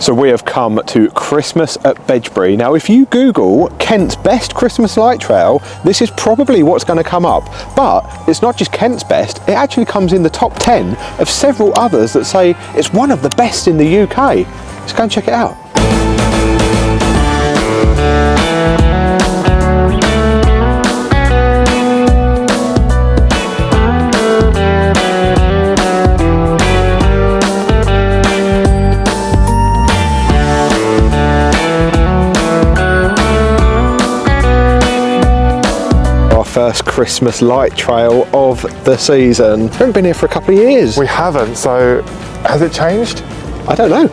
So we have come to Christmas at Bedgebury. Now if you Google Kent's best Christmas light trail, this is probably what's going to come up. But it's not just Kent's best, it actually comes in the top 10 of several others that say it's one of the best in the UK. Let's go and check it out. First Christmas light trail of the season. We haven't been here for a couple of years. We haven't, so has it changed? I don't know.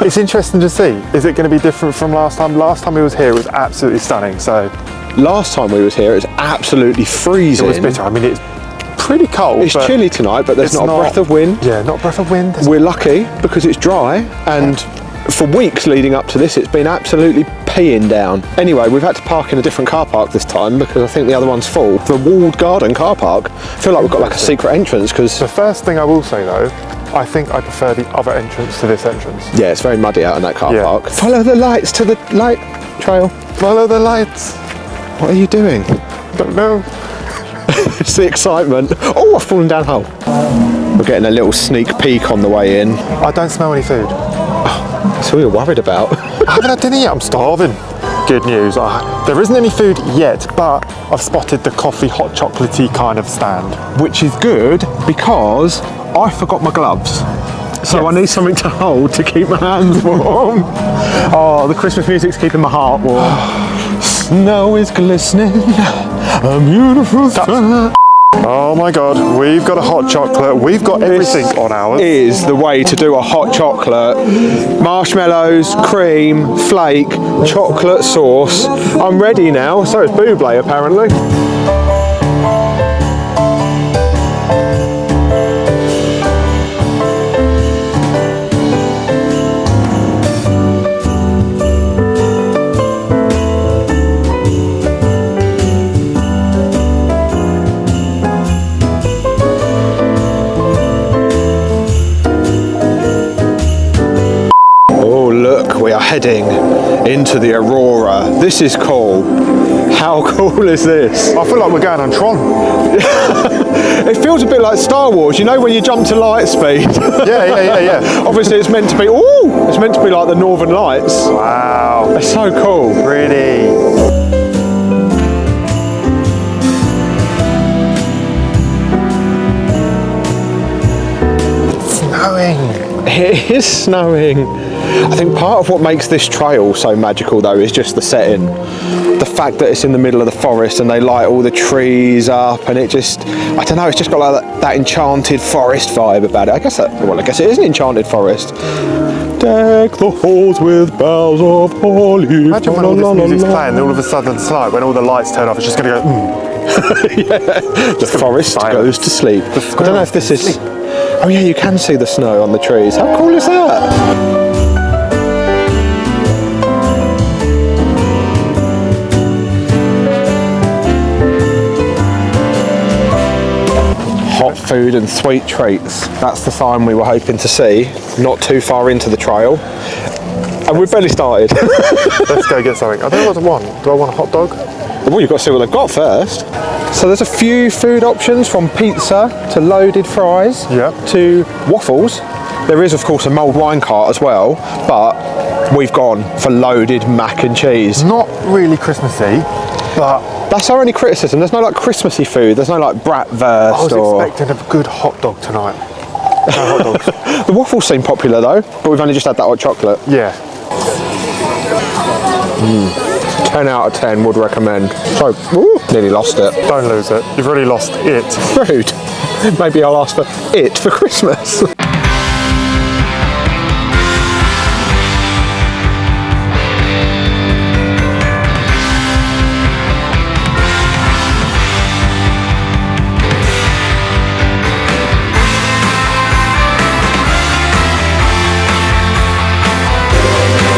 It's interesting to see. Is it going to be different from last time? Last time we was here, it was absolutely stunning. So last time we was here, it was absolutely freezing. It was bitter. I mean, it's pretty cold. It's chilly tonight, but there's not a breath of wind. Yeah, not a breath of wind. We're lucky because it's dry, and for weeks leading up to this, it's been absolutely peeing down. Anyway, we've had to park in a different car park this time because I think the other one's full. The walled garden car park. I feel like we've got like a secret entrance because... The first thing I will say though, I think I prefer the other entrance to this entrance. Yeah, it's very muddy out in that car park. Follow the lights to the light trail. Follow the lights. What are you doing? Don't know. It's the excitement. Oh, I've fallen down hole. We're getting a little sneak peek on the way in. I don't smell any food. That's what we were worried about. I haven't had dinner yet, I'm starving. Good news, there isn't any food yet, but I've spotted the coffee hot chocolatey kind of stand. Which is good because I forgot my gloves. So I need something to hold to keep my hands warm. Oh, the Christmas music's keeping my heart warm. Snow is glistening, a beautiful sun. Oh my God, we've got a hot chocolate. We've got everything on ours. Is the way to do a hot chocolate. Marshmallows, cream, flake, chocolate sauce. I'm ready now. So is Buble apparently. We are heading into the Aurora. This is cool. How cool is this? I feel like we're going on Tron. It feels a bit like Star Wars, you know when you jump to light speed? Yeah. Obviously it's meant to be, ooh, it's meant to be like the Northern Lights. Wow. It's so cool. Pretty. It is snowing. I think part of what makes this trail so magical though is just the setting. The fact that it's in the middle of the forest and they light all the trees up and it just, I don't know, it's just got like that enchanted forest vibe about it. I guess it is an enchanted forest. Deck the halls with boughs of holly. Imagine when all this music's playing and all of a sudden tonight when all the lights turn off, it's just going to go, Yeah, the forest goes to sleep. I don't know if this is... Oh yeah, you can see the snow on the trees. How cool is that? Hot food and sweet treats. That's the sign we were hoping to see, not too far into the trail. And we've barely started. Let's go get something. I don't know what I want. Do I want a hot dog? Well, you've got to see what they've got first. So there's a few food options from pizza to loaded fries to waffles. There is of course a mulled wine cart as well, but we've gone for loaded mac and cheese. Not really Christmassy, but... That's our only criticism. There's no like Christmassy food. There's no like bratwurst. I was expecting a good hot dog tonight. No hot dogs. The waffles seem popular though, but we've only just had that hot chocolate. Yeah. 10 out of 10 would recommend. So, ooh, nearly lost it. Don't lose it. You've already lost it. Rude. Maybe I'll ask for it for Christmas.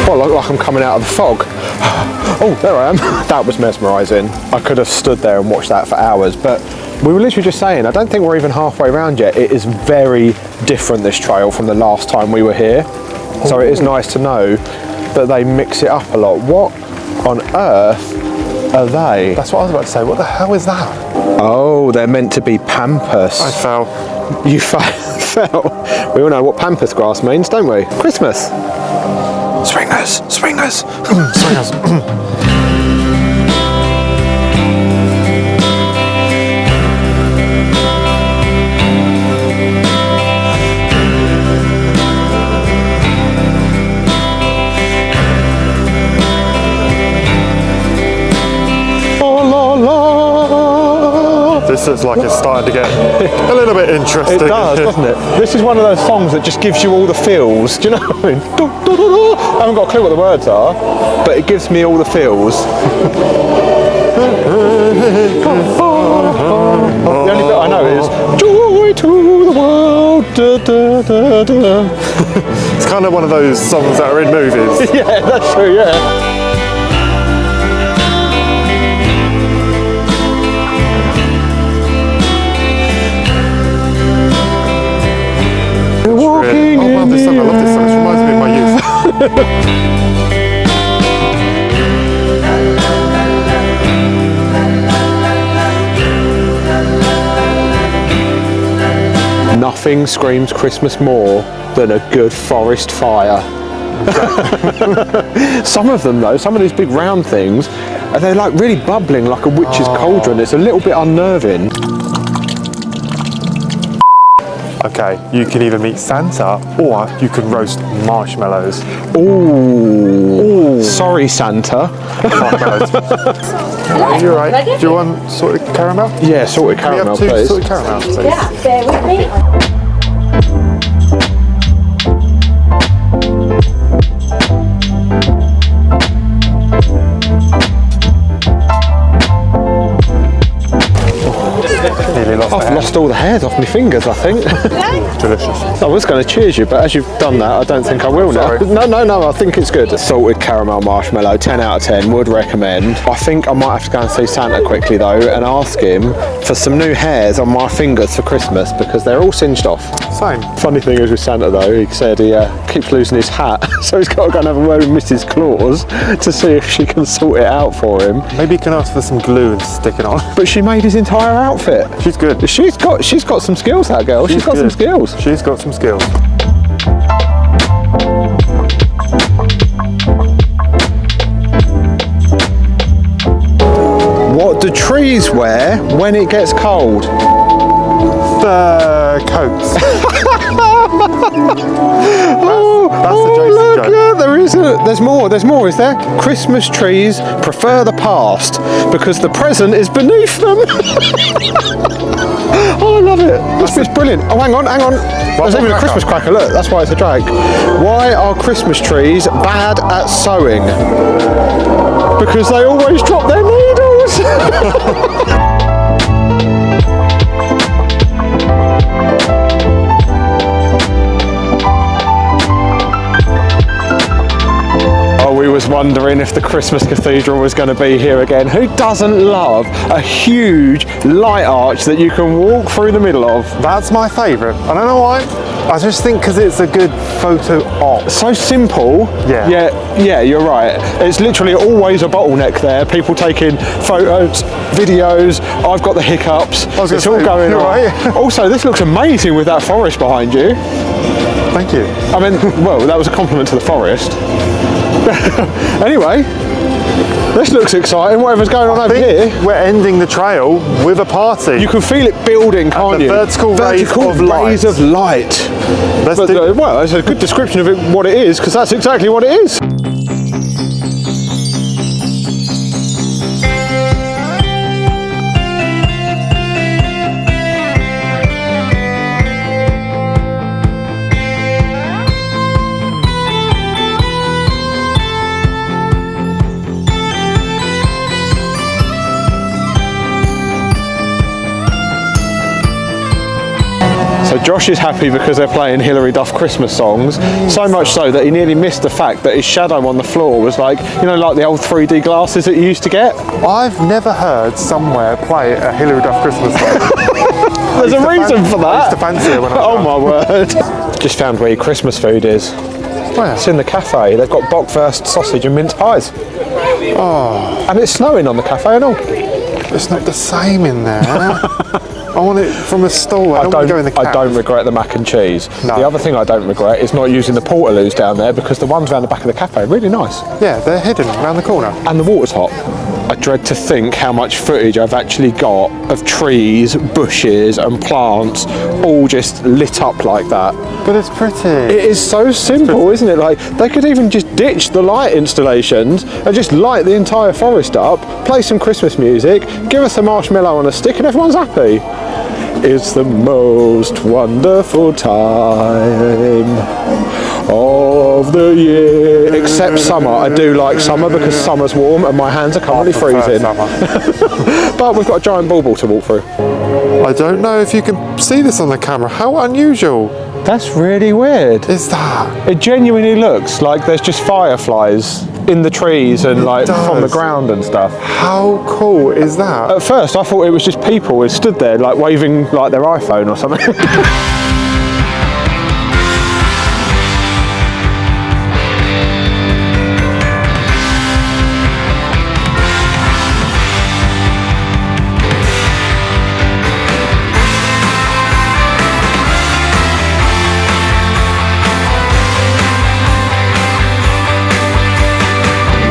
Well, I look like I'm coming out of the fog. Oh, there I am. That was mesmerising. I could have stood there and watched that for hours, but We were literally just saying, I don't think we're even halfway around yet. It is very different, this trail, from the last time we were here. So it is nice to know that they mix it up a lot. What on earth are they? That's what I was about to say. What the hell is that? Oh, they're meant to be pampas. I fell. You fell. We all know what pampas grass means, don't we? Christmas. Swingers, swingers. Swingers. This is like it's starting to get a little bit interesting. It does, doesn't it? This is one of those songs that just gives you all the feels. Do you know what I mean? I haven't got a clue what the words are, but it gives me all the feels. The only bit I know is joy to the world. Da, da, da, da. It's kind of one of those songs that are in movies. Yeah, that's true, yeah. Walking I love this song. I love this song. It reminds me of my youth. Nothing screams Christmas more than a good forest fire. Some of them though, some of these big round things, they're like really bubbling like a witch's cauldron. It's a little bit unnerving. Okay, you can either meet Santa or you can roast marshmallows. Ooh. Sorry, Santa. Marshmallows. You're right. Do you want salted caramel? Yeah, salted caramel, We have two please. salted caramel, please. Yeah, bear with me. Nearly lost I've lost all the hairs off my fingers, I think. Delicious. I was going to cheers you, but as you've done that, I don't think I will now. Sorry. No, I think it's good. Salted caramel marshmallow, 10 out of 10, would recommend. I think I might have to go and see Santa quickly though and ask him for some new hairs on my fingers for Christmas because they're all singed off. Same. Funny thing is with Santa though, he said he keeps losing his hat, so he's got to go and have a word with Mrs. Claus to see if she can sort it out for him. Maybe you can ask for some glue and stick it on. But she made his entire outfit. She's good. She's got some skills, that girl. She's got some good. skills. She's got some skills. What do trees wear when it gets cold? The coats. That's the Jason look, joke. yeah, there's more, is there? Christmas trees prefer the past because the present is beneath them. Oh, I love it. This bit's brilliant. Oh, hang on. There's even a Christmas cracker, look, that's why it's a drag. Why are Christmas trees bad at sewing? Because they always drop their needles. We was wondering if the Christmas cathedral was going to be here again. Who doesn't love a huge light arch that you can walk through the middle of? That's my favourite. I don't know why. I just think because it's a good photo op. So simple. Yeah. Yeah, you're right. It's literally always a bottleneck there. People taking photos, videos. I've got the hiccups. It's all going on. Right. Also, this looks amazing with that forest behind you. Thank you. I mean, well, that was a compliment to the forest. Anyway, this looks exciting. Whatever's going on over here. We're ending the trail with a party. You can feel it building, can't the you? vertical rays of rays of light. Let's But, do- well, it's a good description of it, what it is, because that's exactly what it is. So So Josh is happy because they're playing Hilary Duff Christmas songs, so much so that he nearly missed the fact that his shadow on the floor was like, you know, like the old 3D glasses that you used to get. I've never heard somewhere play a Hilary Duff Christmas song. There's a reason for I used that. to fancy it when I was Oh young. my word. Just found where your Christmas food is. Where? It's in the cafe. They've got bockwurst, sausage and mince pies. Oh, And it's snowing on the cafe and all. it's not the same in there. I want it from the store. I don't want to go in the I cab. don't regret the mac and cheese. No. The other thing I don't regret is not using the portaloos down there because the ones around the back of the cafe are really nice. Yeah, they're hidden around the corner. And the water's hot. I dread to think how much footage I've actually got of trees, bushes and plants all just lit up like that. But it's pretty. It is so simple, isn't it? Like, they could even just ditch the light installations and just light the entire forest up, play some Christmas music, give us a marshmallow on a stick and everyone's happy. It's the most wonderful time of the year. Except summer. I do like summer because summer's warm and my hands are currently freezing. But we've got a giant bauble to walk through. I don't know if you can see this on the camera. How unusual That's really weird. is that? It genuinely looks like there's just fireflies in the trees and like from the does. ground and stuff. How cool is that? At first I thought it was just people who stood there like waving like their iPhone or something.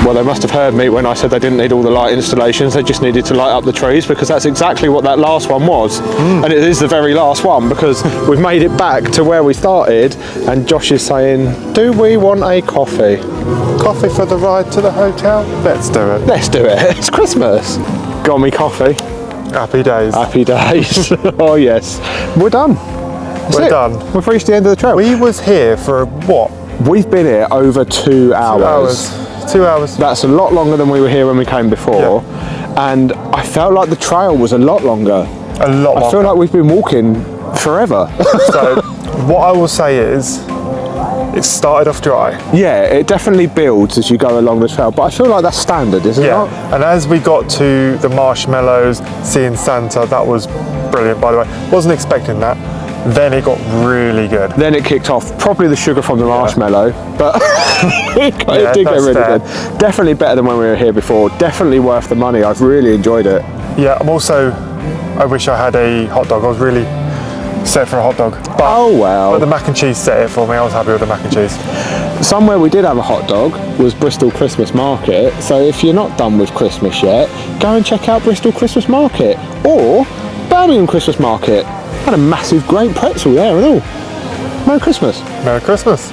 Well, they must have heard me when I said they didn't need all the light installations, they just needed to light up the trees, because that's exactly what that last one was. And it is the very last one, because we've made it back to where we started, and Josh is saying, do we want a coffee? Coffee for the ride to the hotel? Let's do it. Let's do it, it's Christmas. Got me coffee. Happy days. Happy days. Oh yes. We're done. That's We're it. done. We've reached the end of the trail. We was here for what? We've been here over 2 hours. 2 hours. That's a lot longer than we were here when we came before. And I felt like the trail was a lot longer. A lot I feel longer. like we've been walking forever. So, what I will say is, it started off dry. Yeah, it definitely builds as you go along the trail, but I feel like that's standard, isn't it? not? And as we got to the marshmallows, seeing Santa, that was brilliant, by the way. Wasn't expecting that. Then it got really good. Then it kicked off, probably the sugar from the marshmallow, but it did get that's really fair. good. Definitely better than when we were here before. Definitely worth the money. I've really enjoyed it. Yeah, I wish I had a hot dog. I was really set for a hot dog. But, Oh well. But the mac and cheese set it for me. I was happy with the mac and cheese. Somewhere we did have a hot dog was Bristol Christmas Market, so if you're not done with Christmas yet, go and check out Bristol Christmas Market or Birmingham Christmas Market. Had a massive great pretzel there and all. Merry Christmas. Merry Christmas.